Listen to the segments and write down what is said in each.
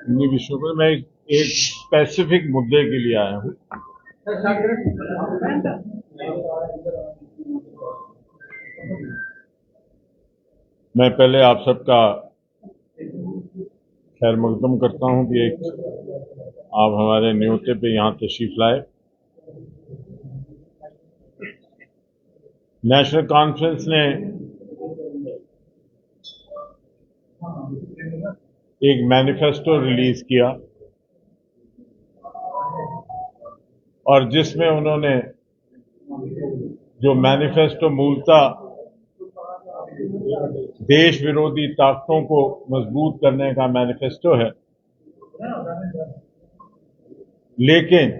इन्हीं विषयों पर मैं एक स्पेसिफिक मुद्दे के लिए आया हूं। मैं पहले आप सबका खैर मकदम करता हूं कि एक आप हमारे न्योते पे यहां तशरीफ लाए। नेशनल कॉन्फ्रेंस ने एक मैनिफेस्टो रिलीज किया और जिसमें उन्होंने जो मैनिफेस्टो मूलतः देश विरोधी ताकतों को मजबूत करने का मैनिफेस्टो है, लेकिन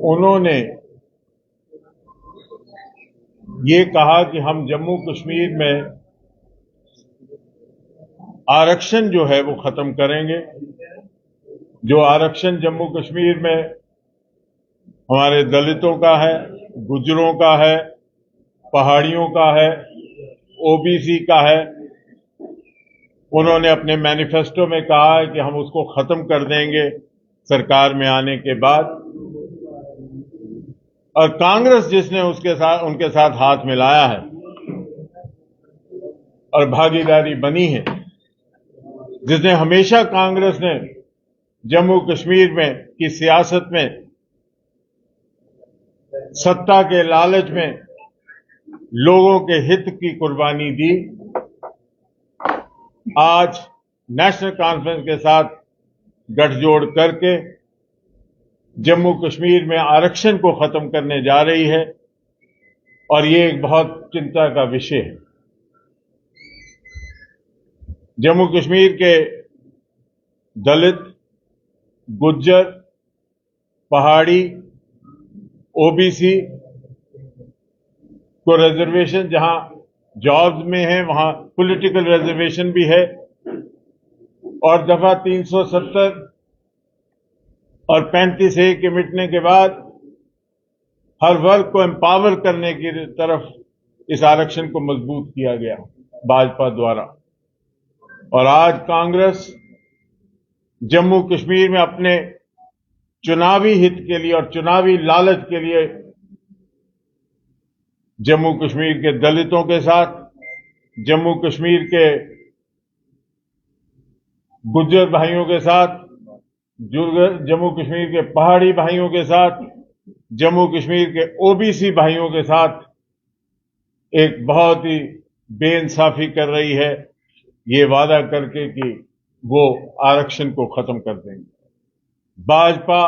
उन्होंने ये कहा कि हम जम्मू कश्मीर में आरक्षण जो है वो खत्म करेंगे। जो आरक्षण जम्मू कश्मीर में हमारे दलितों का है, गुजरों का है, पहाड़ियों का है, ओबीसी का है, उन्होंने अपने मैनिफेस्टो में कहा है कि हम उसको खत्म कर देंगे सरकार में आने के बाद। और कांग्रेस जिसने उनके साथ हाथ मिलाया है और भागीदारी बनी है, जिसने हमेशा कांग्रेस ने जम्मू कश्मीर में की सियासत में सत्ता के लालच में लोगों के हित की कुर्बानी दी, आज नेशनल कॉन्फ्रेंस के साथ गठजोड़ करके जम्मू कश्मीर में आरक्षण को खत्म करने जा रही है। और ये एक बहुत चिंता का विषय है। जम्मू कश्मीर के दलित, गुज्जर, पहाड़ी, ओबीसी को रिजर्वेशन जहां जॉब्स में है वहां पॉलिटिकल रिजर्वेशन भी है। और दफा 370 और 35A के मिटने के बाद हर वर्ग को एम्पावर करने की तरफ इस आरक्षण को मजबूत किया गया भाजपा द्वारा। और आज कांग्रेस जम्मू कश्मीर में अपने चुनावी हित के लिए और चुनावी लालच के लिए जम्मू कश्मीर के दलितों के साथ, जम्मू कश्मीर के गुज्जर भाइयों के साथ, जम्मू कश्मीर के पहाड़ी भाइयों के साथ, जम्मू कश्मीर के ओबीसी भाइयों के साथ एक बहुत ही बेइंसाफी कर रही है, ये वादा करके कि वो आरक्षण को खत्म कर देंगे। भाजपा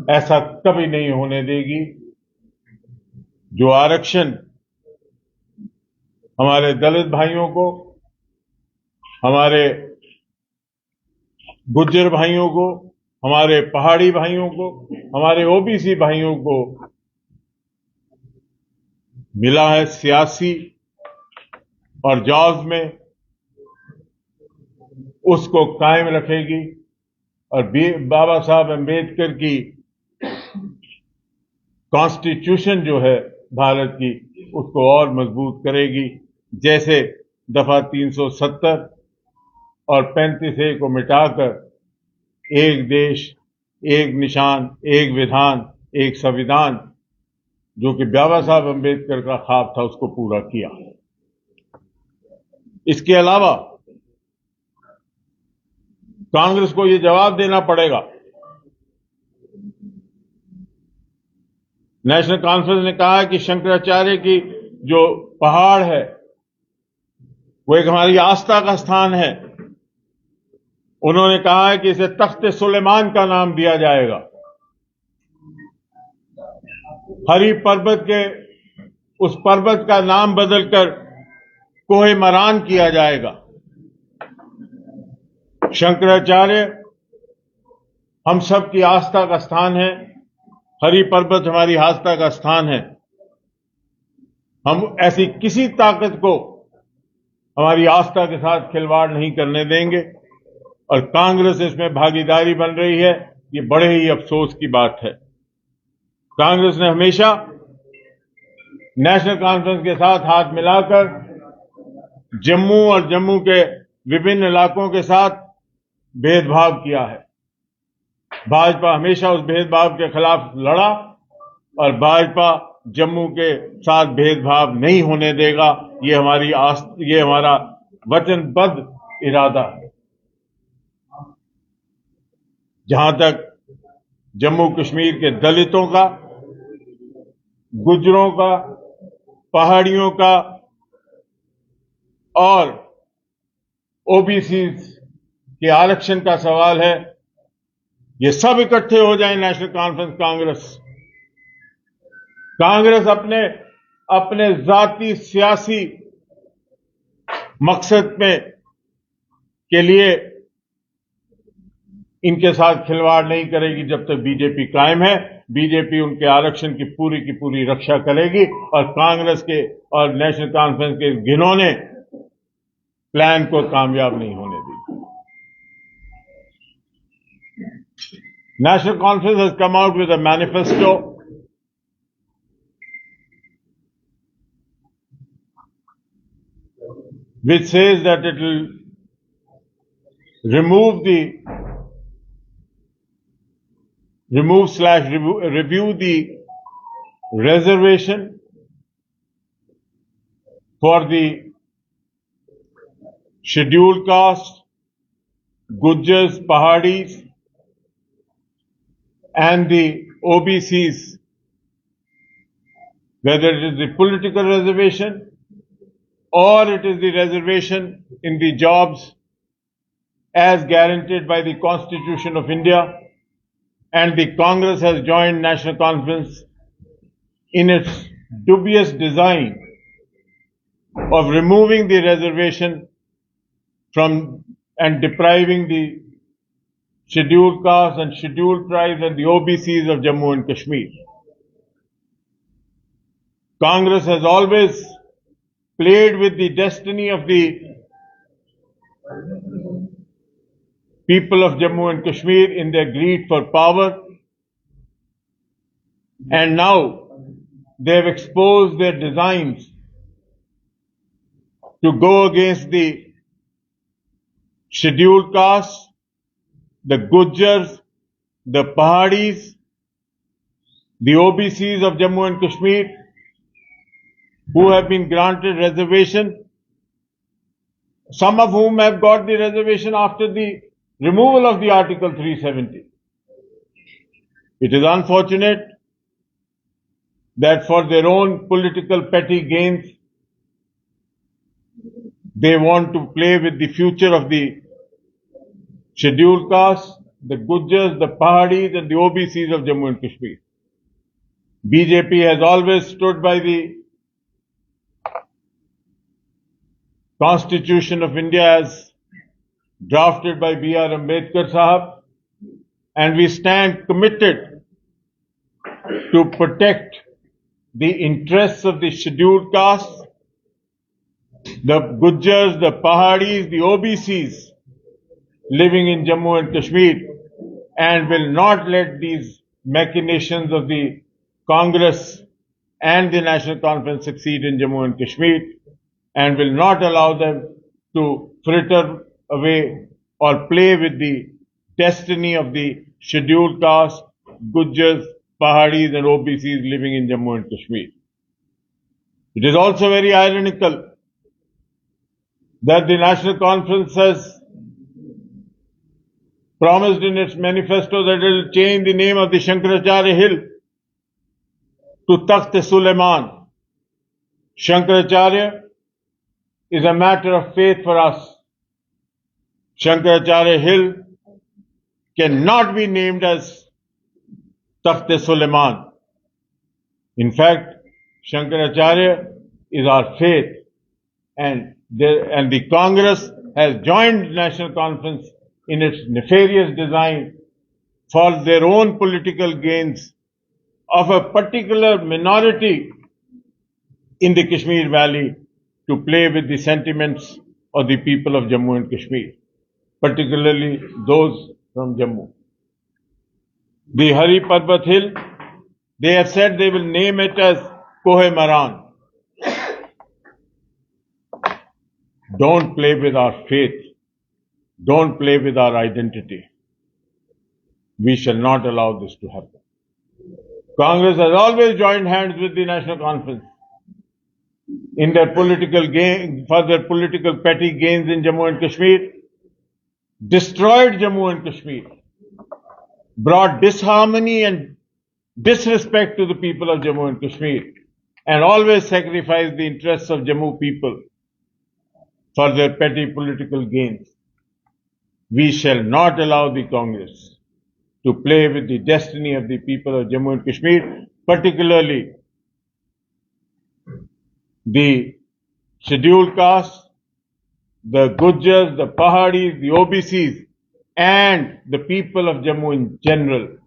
ऐसा कभी नहीं होने देगी। जो आरक्षण हमारे दलित भाइयों को, हमारे गुज्जर भाइयों को, हमारे पहाड़ी भाइयों को, हमारे ओबीसी भाइयों को मिला है सियासी और जॉब्स में, उसको कायम रखेगी। और बाबा साहब अम्बेडकर की कॉन्स्टिट्यूशन जो है भारत की, उसको और मजबूत करेगी। जैसे दफा 370 और 35A को मिटाकर एक देश, एक निशान, एक विधान, एक संविधान, जो कि बाबा साहब अम्बेडकर का ख्वाब था, उसको पूरा किया। इसके अलावा कांग्रेस को यह जवाब देना पड़ेगा। नेशनल कॉन्फ्रेंस ने कहा है कि शंकराचार्य की जो पहाड़ है वो एक हमारी आस्था का स्थान है। उन्होंने कहा है कि इसे तख्त सुलेमान का नाम दिया जाएगा। हरी पर्वत के उस पर्वत का नाम बदलकर कोहे मरान किया जाएगा। शंकराचार्य हम सबकी आस्था का स्थान है। हरी पर्वत हमारी आस्था का स्थान है। हम ऐसी किसी ताकत को हमारी आस्था के साथ खिलवाड़ नहीं करने देंगे। और कांग्रेस इसमें भागीदारी बन रही है, ये बड़े ही अफसोस की बात है। कांग्रेस ने हमेशा नेशनल कॉन्फ्रेंस के साथ हाथ मिलाकर जम्मू और जम्मू के विभिन्न इलाकों के साथ भेदभाव किया है। भाजपा हमेशा उस भेदभाव के खिलाफ लड़ा और भाजपा जम्मू के साथ भेदभाव नहीं होने देगा। ये हमारा वचनबद्ध इरादा है। जहां तक जम्मू कश्मीर के दलितों का, गुर्जरों का, पहाड़ियों का और ओबीसी के आरक्षण का सवाल है, ये सब इकट्ठे हो जाएं नेशनल कॉन्फ्रेंस कांग्रेस अपने जाती सियासी मकसद के लिए इनके साथ खिलवाड़ नहीं करेगी। जब तक बीजेपी कायम है, बीजेपी उनके आरक्षण की पूरी रक्षा करेगी और कांग्रेस के और नेशनल कॉन्फ्रेंस के घिनौने प्लान को कामयाब नहीं होने देगी। National Conference has come out with a manifesto which says that it will review the reservation for the scheduled caste, Gujars, Pahadis, and the OBCs, whether it is the political reservation or it is the reservation in the jobs as guaranteed by the Constitution of India, and the Congress has joined National Conference in its dubious design of removing the reservation from and depriving the scheduled castes and scheduled tribes and the OBCs of Jammu and Kashmir. Congress has always played with the destiny of the people of Jammu and Kashmir in their greed for power, and now they have exposed their designs to go against the scheduled castes, the Gujars, the Pahadis, the OBCs of Jammu and Kashmir, who have been granted reservation, some of whom have got the reservation after the removal of the Article 370. It is unfortunate that for their own political petty gains, they want to play with the future of the scheduled castes, the Gujars, the Pahadis and the OBCs of Jammu and Kashmir. BJP has always stood by the Constitution of India as drafted by B.R. Ambedkar Sahab, and we stand committed to protect the interests of the scheduled castes, the Gujars, the Pahadis, the OBCs living in Jammu and Kashmir, and will not let these machinations of the Congress and the National Conference succeed in Jammu and Kashmir, and will not allow them to fritter away or play with the destiny of the scheduled caste, Gujars, Pahadis and OBCs living in Jammu and Kashmir. It is also very ironical that the National Conference has promised in its manifesto that it will change the name of the Shankaracharya Hill to Takht-e-Suleiman. Shankaracharya is a matter of faith for us. Shankaracharya Hill cannot be named as Takht-e-Suleiman. In fact, Shankaracharya is our faith, and the Congress has joined National Conference in its nefarious design for their own political gains of a particular minority in the Kashmir Valley to play with the sentiments of the people of Jammu and Kashmir, particularly those from Jammu. The Hari Parbat Hill, they have said they will name it as Koh-e-Maran. Don't play with our faith. don't play with our identity. We shall not allow this to happen. Congress has always joined hands with the National Conference in their political gain, for their political petty gains in Jammu and Kashmir, destroyed Jammu and Kashmir, brought disharmony and disrespect to the people of Jammu and Kashmir, and always sacrificed the interests of Jammu people for their petty political gains. We shall not allow the Congress to play with the destiny of the people of Jammu and Kashmir, particularly the scheduled castes, the Gujars, the Pahadis, the OBCs, and the people of Jammu in general,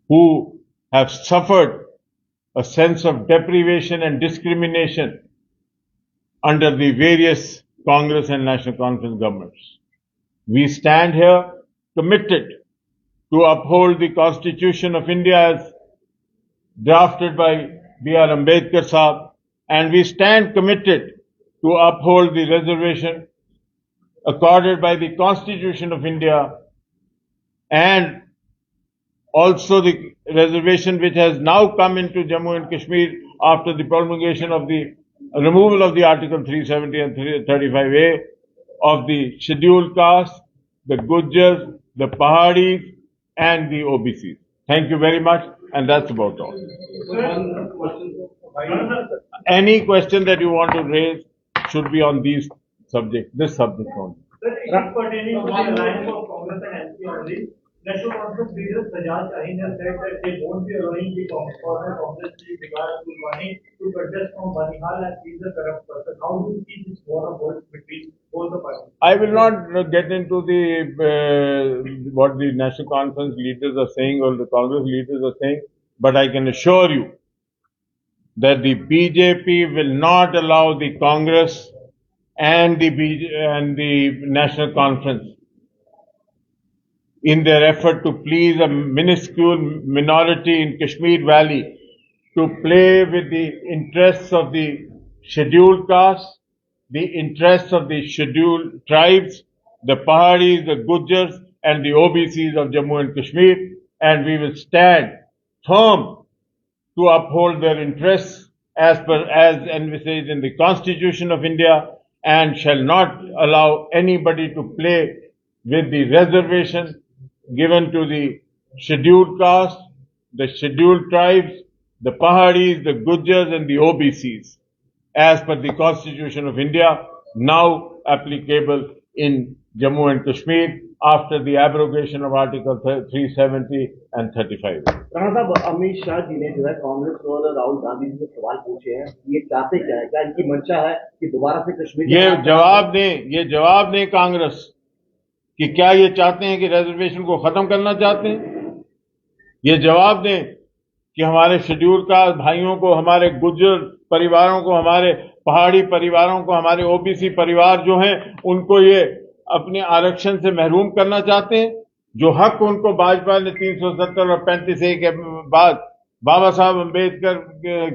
who have suffered a sense of deprivation and discrimination under the various Congress and National Conference governments. We stand here committed to uphold the Constitution of India as drafted by B.R. Ambedkar Sahab, and we stand committed to uphold the reservation accorded by the Constitution of India, and also the reservation which has now come into Jammu and Kashmir after the promulgation of the removal of the Article 370 and 35A of the scheduled castes, the Gujars, the Pahadis, and the OBCs. Thank you very much, and that's about all. Any question that you want to raise should be on this subject only. Sir, it is pertaining to the alliance of Congress and NP only. National Conference leader Sajjad Shaheen has said that they won't be allowing the Congress Brigade Gulwani to contest from Banihal and he's a corrupt person. How do you see this war of words between both the parties? I will not get into the what the National Conference leaders are saying or the Congress leaders are saying, but I can assure you that the BJP will not allow the Congress and the National Conference in their effort to please a minuscule minority in Kashmir Valley to play with the interests of the scheduled castes, the interests of the scheduled tribes, the Pahadis, the Gujars, and the OBCs of Jammu and Kashmir, and we will stand firm to uphold their interests as envisaged in the Constitution of India, and shall not allow anybody to play with the reservation given to the scheduled castes, the scheduled tribes, the Pahadis, the Gujars, and the OBCs, as per the Constitution of India, now applicable in Jammu and Kashmir after the abrogation of Article 370 and 35. Rana साहब, अमित शाह जी ने जो है कांग्रेस और राहुल गांधी जी से सवाल पूछे हैं, ये चाहते क्या है? क्या इनकी मंशा है कि दोबारा से कश्मीर ये जवाब दें कांग्रेस कि क्या ये चाहते हैं कि रिजर्वेशन को खत्म करना चाहते हैं? ये जवाब दें कि हमारे शेड्यूल कास्ट भाइयों को, हमारे गुर्जर परिवारों को, हमारे पहाड़ी परिवारों को, हमारे ओबीसी परिवार जो हैं उनको ये अपने आरक्षण से महरूम करना चाहते हैं? जो हक उनको भाजपा ने 370 और 35A के बाद बाबा साहब अम्बेडकर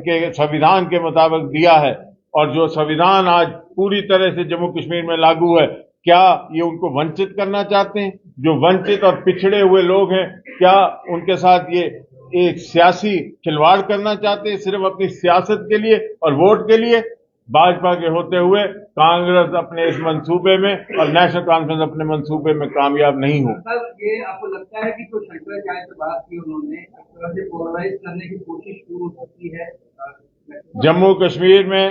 के संविधान के मुताबिक दिया है, और जो संविधान आज पूरी तरह से जम्मू कश्मीर में लागू है, क्या ये उनको वंचित करना चाहते हैं? जो वंचित और पिछड़े हुए लोग हैं, क्या उनके साथ ये एक सियासी खिलवाड़ करना चाहते हैं सिर्फ अपनी सियासत के लिए और वोट के लिए? भाजपा के होते हुए कांग्रेस अपने इस मंसूबे में और नेशनल कॉन्फ्रेंस अपने मंसूबे में कामयाब नहीं हो। सर, ये आपको लगता है कि जो शंकराचार्य से बात की उन्होंने, एक तरह से पोलराइज करने की कोशिश शुरू हो सकती है? जम्मू कश्मीर में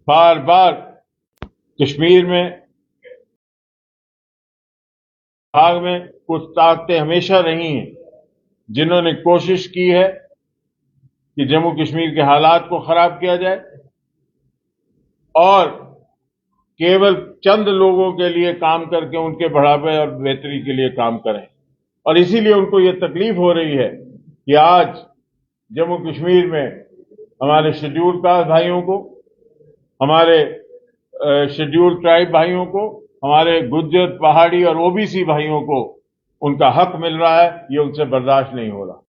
बार बार कश्मीर में भाग में कुछ ताकतें हमेशा रही हैं जिन्होंने कोशिश की है कि जम्मू कश्मीर के हालात को खराब किया जाए और केवल चंद लोगों के लिए काम करके उनके बढ़ावे और बेहतरी के लिए काम करें। और इसीलिए उनको ये तकलीफ हो रही है कि आज जम्मू कश्मीर में हमारे शेड्यूल कास्ट भाइयों को, हमारे शेड्यूल ट्राइब भाइयों को, हमारे गुज्जर, पहाड़ी और ओबीसी भाइयों को उनका हक मिल रहा है, ये उनसे बर्दाश्त नहीं हो रहा।